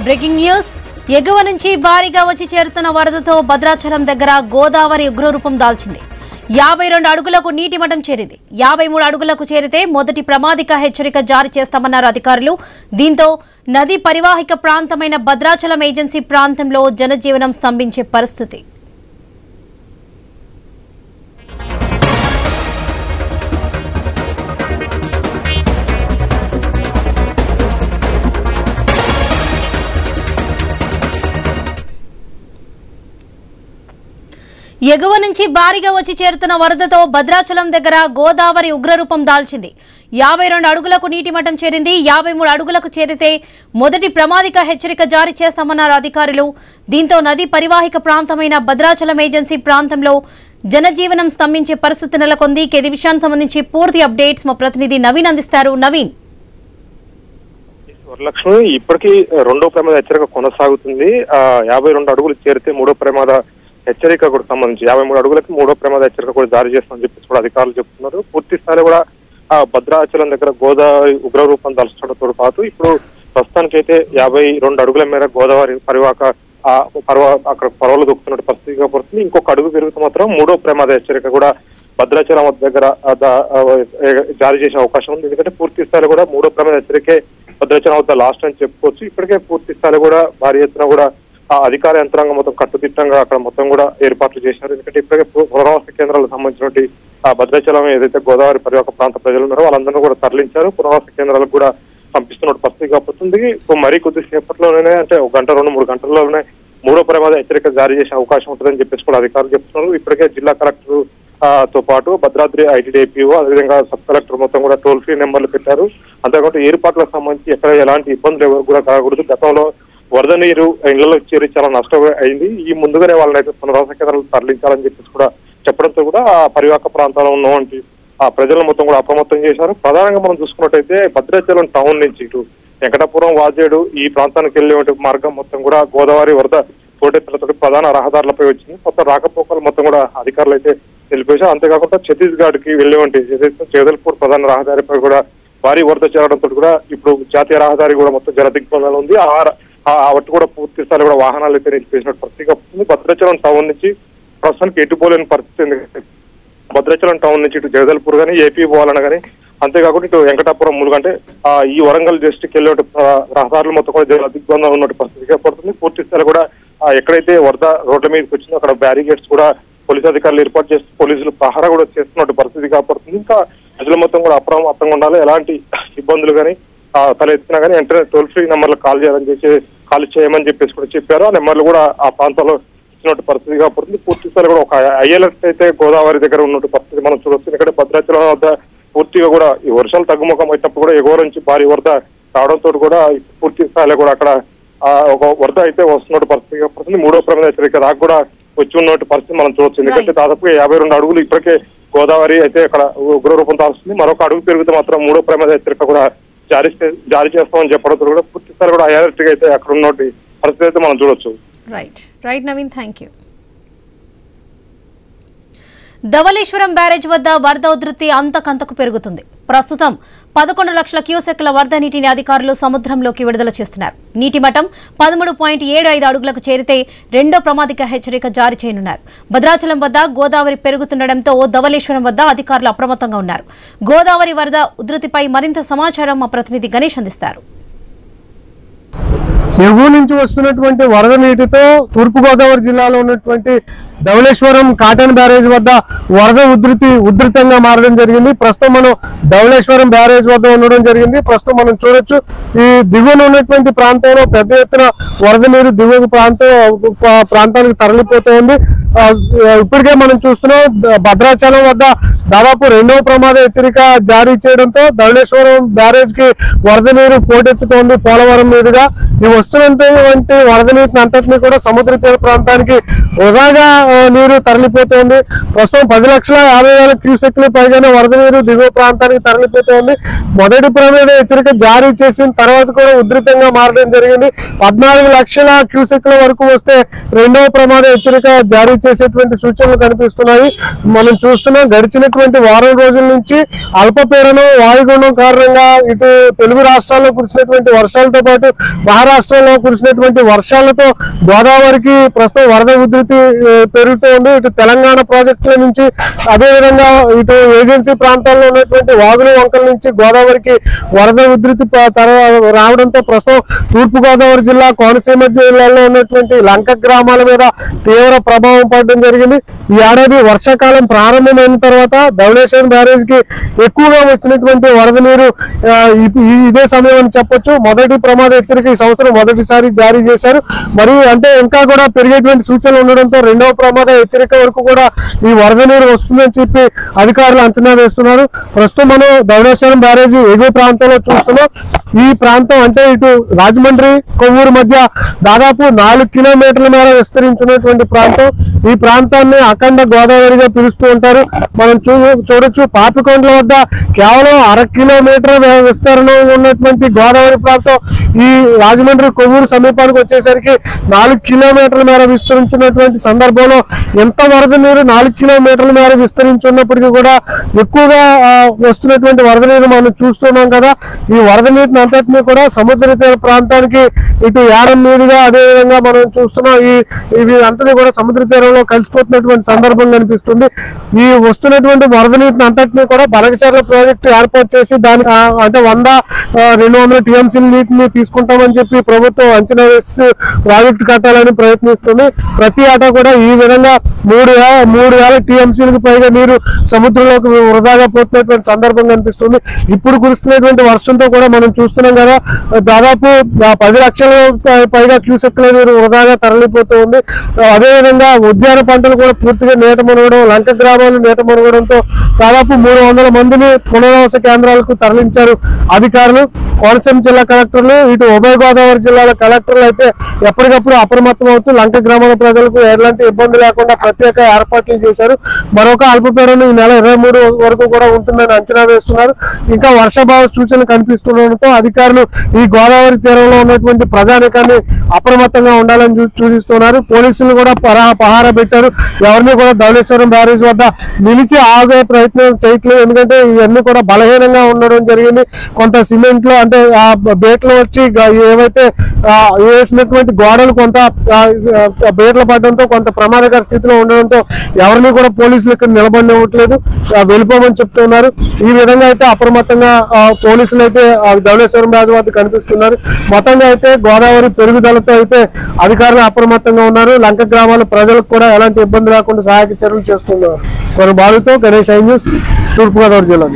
Breaking news ఎగువ నుంచి భారీగా వచ్చి చేరుతున్న వరదతో భద్రాచలం దగ్గర గోదావరి ఉగ్రరూపం దాల్చింది. 52 అడుగులకు నీటి మట్టం చేరింది. 53 అడుగులకు చేరితే మొదటి ప్రమాదిక హెచ్చరిక జారీ చేస్తామన్నారు అధికారులు. దీంతో నది పరివాహిక ప్రాంతమైన భద్రాచలం ఏజెన్సీ ప్రాంతంలో జనజీవనం స్తంభించే పరిస్థితి. ఎగువ నుంచి భారీగా వచ్చి చేరుతున్న వరదతో భద్రాచలం దగ్గర గోదావరి ఉగ్రరూపం దాల్చింది. 52 అడుగులకు నీటి మట్టం చేరింది. 53 అడుగులకు చేరితే మొదటి ప్రమాదిక హెచ్చరిక జారీ చేస్తామన్నారు అధికారులు. దీంతో నది పరివాహిక ప్రాంతమైన భద్రాచలం ఏజెన్సీ ప్రాంతంలో జనజీవనం స్తంభించే పరిస్థితి నెలకొంది. ఈ విషయానికి సంబంధించి పూర్తి అప్డేట్స్ మా ప్రతినిధి నవీన్ అందిస్తారు. నవీన్, వరలక్ష్మి, ఇప్పటికీ రెండో ప్రమాద హెచ్చరిక కొనసాగుతుంది. 52 అడుగులు చేరితే మూడో ప్రమాద హెచ్చరిక కూడా సంబంధించి 53 అడుగులకి మూడో ప్రమాద హెచ్చరిక కూడా జారీ చేస్తామని చెప్పేసి కూడా అధికారులు చెప్తున్నారు. పూర్తి స్థాయిలో కూడా భద్రాచలం దగ్గర గోదావరి ఉగ్రరూపం దర్శించడంతో పాటు ఇప్పుడు ప్రస్తుతానికి అయితే 52 అడుగుల మేర గోదావరి పరివాహక అక్కడ పర్వాలు దొక్కుతున్న పరిస్థితిగా పడుతుంది. ఇంకొక అడుగు పెరిగితే మాత్రం మూడో ప్రమాద హెచ్చరిక కూడా భద్రాచలం దగ్గర జారీ చేసే అవకాశం ఉంది. ఎందుకంటే పూర్తి స్థాయిలో కూడా మూడో ప్రమాద హెచ్చరికే భద్రాచలం వద్ద లాస్ట్ అని చెప్పుకోవచ్చు. ఇప్పటికే పూర్తి స్థాయిలో కూడా భారీ ఎత్తున కూడా అధికార యంత్రాంగం మొత్తం కట్టుదిట్టంగా అక్కడ మొత్తం కూడా ఏర్పాట్లు చేశారు. ఎందుకంటే ఇప్పటికే పునరావాస కేంద్రాలకు సంబంధించినటువంటి భద్రాచలం ఏదైతే గోదావరి పరివాహక ప్రాంత ప్రజలు ఉన్నారో వాళ్ళందరూ కూడా తరలించారు. పునరావాస కేంద్రాలకు కూడా పంపిస్తున్న పరిస్థితి కాబోతుంది. మరి కొద్దిసేపట్లోనే అంటే 1 గంట 2-3 గంటల్లోనే మూడో ప్రమాద హెచ్చరిక జారీ చేసే అవకాశం ఉంటుందని చెప్పేసి కూడా అధికారులు చెప్తున్నారు. ఇప్పటికే జిల్లా కలెక్టర్ తో పాటు భద్రాద్రి ఐటీడీఏపీఓ అదేవిధంగా సబ్ కలెక్టర్ మొత్తం కూడా టోల్ ఫ్రీ నెంబర్లు పెట్టారు. అంతేకాకుండా ఏర్పాట్లకు సంబంధించి ఎక్కడ ఎలాంటి ఇబ్బందులు ఎవరు కూడా కాకూడదు. గతంలో వరద నీరు ఇళ్లలో చేరి చాలా నష్టం అయింది. ఈ ముందుగానే వాళ్ళనైతే పునరావాస కేంద్రాలు తరలించాలని చెప్పేసి కూడా చెప్పడంతో కూడా ఆ పరివాహక ప్రాంతాల్లో ఉన్నటువంటి ఆ ప్రజలను మొత్తం కూడా అప్రమత్తం చేశారు. ప్రధానంగా మనం చూసుకున్నట్టయితే భద్రాచలం టౌన్ నుంచి ఇటు వెంకటాపురం, వాజేడు ఈ ప్రాంతానికి వెళ్లే మార్గం మొత్తం కూడా గోదావరి వరద పోటెత్తులతో ప్రధాన రహదారులపై వచ్చింది. మొత్తం రాకపోకలు మొత్తం కూడా అధికారులు అయితే తెలిపేశారు. అంతేకాకుండా ఛత్తీస్గఢ్ కి వెళ్లేవంటి చేదల్పూర్ ప్రధాన రహదారిపై కూడా భారీ వరద చేరడంతో కూడా ఇప్పుడు జాతీయ రహదారి కూడా మొత్తం జలదిగ్బంధంలో ఉంది. వాటి కూడా పూర్తి స్థాయిలో కూడా వాహనాలు అయితే నిలిపేసినట్టు పరిస్థితిగా వస్తుంది. భద్రాచలం టౌన్ నుంచి ప్రస్తుతానికి ఎటుపోలేని పరిస్థితి. ఎందుకంటే భద్రాచలం టౌన్ నుంచి ఇటు జగదల్పూర్ కానీ ఏపీ పోవాలన్నా కానీ అంతేకాకుండా ఇటు వెంకటాపురం ములుగంటే ఈ వరంగల్ డిస్టిక్ వెళ్ళే రహదారులు మొత్తం కూడా జలదిగ్బంధం ఉన్నట్టు పరిస్థితిగా పడుతుంది. పూర్తి స్థాయిలో కూడా ఎక్కడైతే వరద రోడ్ల మీదకి వచ్చిందో అక్కడ బ్యారిగేట్స్ కూడా పోలీసు అధికారులు ఏర్పాటు చేస్తూ పోలీసులు పహారా కూడా చేస్తున్నట్టు పరిస్థితి కాపాడుతుంది. ఇంకా ప్రజల మొత్తం కూడా అప్రమత్తంగా ఉండాలి. ఎలాంటి ఇబ్బందులు కానీ తలెత్తినా కానీ వెంటనే టోల్ ఫ్రీ నెంబర్లకు కాల్ చేయమని చెప్పేసి కూడా చెప్పారు. ఆ నెంబర్లు కూడా ఆ ప్రాంతంలో ఇచ్చినట్టు పరిస్థితిగా పడుతుంది. పూర్తి స్థాయిలో కూడా ఒక ఐఎల్ఎస్ అయితే గోదావరి దగ్గర ఉన్నట్టు పరిస్థితి మనం చూడొచ్చు. ఎందుకంటే భద్రాచలం వద్ద పూర్తిగా కూడా ఈ వర్షాలు తగ్గుముఖం అయినప్పుడు కూడా ఎగువ నుంచి భారీ వరద రావడంతో కూడా పూర్తి స్థాయిలో కూడా అక్కడ ఒక వరద అయితే వస్తున్నట్టు పరిస్థితిగా పడుతుంది. మూడో ప్రమాద హెచ్చరిక దాకా కూడా వచ్చి ఉన్నట్టు పరిస్థితి మనం చూడొచ్చు. ఎందుకంటే దాదాపుగా 52 అడుగులు ఇప్పటికే గోదావరి అయితే అక్కడ ఉగ్రరూపం దాల్స్తుంది. మరొక అడుగు పెరిగితే మాత్రం మూడో ప్రమాద హెచ్చరిక కూడా జారీ చేస్తామని చెప్పడంతో కూడా పూర్తి స్థాయి కూడా అలర్ట్ గా అయితే అక్కడ ఉన్న పరిస్థితి అయితే మనం చూడొచ్చు. Right Naveen, thank you. Dhavaleswaram barrage వద్ద వరద ఉధృతి అంతకంతకు పెరుగుతుంది. ప్రస్తుతం 11 లక్షల క్యూసెక్ల వరద నీటిని అధికారులు సముద్రంలోకి విడుదల చేస్తున్నారు. నీటి మట్టం 13.75 అడుగులకు చేరితే రెండో ప్రమాదిక హెచ్చరిక జారీ చేయనున్నారు. భద్రాచలం వద్ద గోదావరి పెరుగుతుండటంతో ధవళేశ్వరం వద్ద అధికారులు అప్రమత్తంగా ఉన్నారు. గోదావరి వరద ఉధృతిపై మరింత సమాచారం మా ప్రతినిధి గణేష్ అందిస్తారు. ఎగువ నుంచి వస్తున్నటువంటి వరద నీటితో తూర్పుగోదావరి జిల్లాలో ఉన్నటువంటి ధవళేశ్వరం కాటన్ బ్యారేజ్ వద్ద వరద ఉధృతంగా మారడం జరిగింది. ప్రస్తుతం మనం ధవళేశ్వరం బ్యారేజ్ వద్ద ఉండడం జరిగింది. ప్రస్తుతం మనం చూడొచ్చు ఈ దిగువన ఉన్నటువంటి ప్రాంతంలో పెద్ద ఎత్తున వరద నీరు దిగువ ప్రాంతానికి తరలిపోతూ ఉంది. ఇప్పటికే మనం చూస్తున్నాం భద్రాచలం వద్ద దాదాపు రెండవ ప్రమాద హెచ్చరిక జారీ చేయడంతో ధవళేశ్వరం బ్యారేజ్ కి వరద నీరు పోటెత్తుతోంది. పోలవరం మీదుగా ఈ వస్తున్నటువంటి వరద నీటిని అంతటినీ కూడా సముద్ర తీర ప్రాంతానికి వృధాగా నీరు తరలిపోతోంది. ప్రస్తుతం 10,50,000 క్యూసెక్లు పైగానే వరద నీరు దిగువ ప్రాంతానికి తరలిపోతోంది. మొదటి ప్రమాద హెచ్చరిక జారీ చేసిన తర్వాత కూడా ఉధృతంగా మారడం జరిగింది. 14 లక్షల క్యూసెక్ల వరకు వస్తే రెండవ ప్రమాద హెచ్చరిక జారీ చేసేటువంటి సూచనలు కనిపిస్తున్నాయి. మనం చూస్తున్నాం గడిచినటువంటి వారం రోజుల నుంచి అల్పపీడనం వాయుగుండం కారణంగా ఇటు తెలుగు రాష్ట్రాల్లో కురిసినటువంటి వర్షాలతో పాటు మహారాష్ట్రలో కురిసినటువంటి వర్షాలతో గోదావరికి ప్రస్తుతం వరద ఉధృతి పెరుగుతోంది. ఇటు తెలంగాణ ప్రాజెక్టుల నుంచి అదేవిధంగా ఇటు ఏజెన్సీ ప్రాంతాల్లో ఉన్నటువంటి వాగులు వంకల నుంచి గోదావరికి వరద ఉధృతి రావడంతో ప్రస్తుతం తూర్పు గోదావరి జిల్లా కోనసీమ జిల్లాలో ఉన్నటువంటి లంక గ్రామాల మీద తీవ్ర ప్రభావం పడడం జరిగింది. ఈ ఏడాది వర్షాకాలం ప్రారంభమైన తర్వాత ధవళేశ్వరం బ్యారేజ్ కి ఎక్కువగా వచ్చినటువంటి వరద నీరు ఇదే సమయం అని చెప్పొచ్చు. మొదటి ప్రమాద హెచ్చరిక ఈ సంవత్సరం మొదటిసారి జారీ చేశారు. మరి అంటే ఇంకా కూడా పెరిగేటువంటి సూచనలు ఉండడంతో రెండవ ప్రమాద హెచ్చరిక వరకు కూడా ఈ వరద నీరు వస్తుందని చెప్పి అధికారులు అంచనా వేస్తున్నారు. ప్రస్తుతం మనం ధవళేశ్వరం బ్యారేజీ ఎగువ ప్రాంతంలో చూస్తున్నాం. ఈ ప్రాంతం అంటే ఇటు రాజమండ్రి కొవ్వూరు మధ్య దాదాపు 4 కిలోమీటర్ల మేర విస్తరించున్నటువంటి ప్రాంతం. ఈ ప్రాంతాన్ని అఖండ గోదావరిగా పిలుస్తూ ఉంటారు. మనం చూడొచ్చు పాపికొండల వద్ద కేవలం 1/2 కిలోమీటర్ విస్తరణ ఉన్నటువంటి గోదావరి ప్రాంతం ఈ రాజమండ్రి కొవ్వూరు సమీపానికి వచ్చేసరికి 4 కిలోమీటర్ల మేర విస్తరించున్నటువంటి సందర్భంలో ఎంత వరద నీరు 4 కిలోమీటర్ల మేర విస్తరించున్నప్పటికీ కూడా ఎక్కువగా వస్తున్నటువంటి వరద నీరు మనం చూస్తున్నాం కదా. ఈ వరద నీటిని అంతటినీ కూడా సముద్ర తీర ప్రాంతానికి ఇటు యానం మీదుగా అదేవిధంగా మనం చూస్తున్నాం. ఇవి అంతని కూడా సముద్ర తీరంలో కలిసిపోతున్నటువంటి సందర్భం కనిపిస్తుంది. ఈ వస్తున్నటువంటి వరద నీటిని అంతటినీ కూడా బనకచెర్ల ప్రాజెక్టు ఏర్పాటు చేసి దానికి అంటే 100-200 టీఎంసీల నీటిని తీసుకుంటామని చెప్పి ప్రభుత్వం అంచనా వేసి ప్రాజెక్టు కట్టాలని ప్రయత్నిస్తుంది. ప్రతి ఏటా కూడా ఈ విధంగా 3,000 టీఎంసీలకు పైగా నీరు సముద్రంలోకి వృధాగా పోతున్నటువంటి సందర్భం కనిపిస్తుంది. ఇప్పుడు కురుస్తున్నటువంటి వర్షంతో కూడా మనం చూస్తున్నాం కదా దాదాపు 10 లక్షల పైగా క్యూసెక్ల నీరు వృధాగా తరలిపోతూ ఉంది. అదేవిధంగా ఉద్యాన పంటలు కూడా పూర్తిగా నీట మునగడం, లంక గ్రామాలు నీట మునగడంతో దాదాపు 300 మందిని పునరావాస కేంద్రాలకు తరలించారు అధికారులు. కోనసీమ జిల్లా కలెక్టర్లు ఇటు ఉభయ గోదావరి జిల్లాల కలెక్టర్లు అయితే ఎప్పటికప్పుడు అప్రమత్తం అవుతూ లంక గ్రామాల ప్రజలకు ఎలాంటి ఇబ్బంది లేకుండా ప్రత్యేక ఏర్పాట్లు చేశారు. మరొక అల్పపీడనం ఈ నెల 23 వరకు కూడా ఉంటుందని అంచనా వేస్తున్నారు. ఇంకా వర్షాభావ సూచనలు కనిపిస్తుండడంతో అధికారులు ఈ గోదావరి తీరంలో ఉన్నటువంటి ప్రజానికాన్ని అప్రమత్తంగా ఉండాలని సూచిస్తున్నారు. పోలీసులు కూడా పహారా పెట్టారు. ఎవరిని కూడా ధవళేశ్వరం బ్యారేజ్ వద్ద నిలిచి ఆగే ప్రయత్నం చేయట్లేదు. ఎందుకంటే ఇవన్నీ కూడా బలహీనంగా ఉండడం జరిగింది. కొంత సిమెంట్ లో అంటే ఆ బేట్లు వచ్చి ఏవైతే వేసినటువంటి గోడలు కొంత బేట్లు పడడంతో కొంత ప్రమాదకర స్థితిలో ఉండడంతో ఎవరిని కూడా పోలీసులు ఇక్కడ నిలబడివ్వట్లేదు, వెళ్ళిపోమని చెప్తున్నారు. ఈ విధంగా అయితే అప్రమత్తంగా పోలీసులు అయితే ధవళేశ్వరం బ్యారేజ్ వద్ద కనిపిస్తున్నారు. మొత్తంగా అయితే గోదావరి పెరుగుదలతో అయితే అధికారులు అప్రమత్తంగా ఉన్నారు. లంక గ్రామాల ప్రజలకు కూడా ఎలాంటి ఇబ్బంది లేకుండా సహాయక చర్యలు చేస్తున్నారు. కొన్ని బాలుతో గణేష్ ఐ న్యూస్, తూర్పుగోదావరి జిల్లా.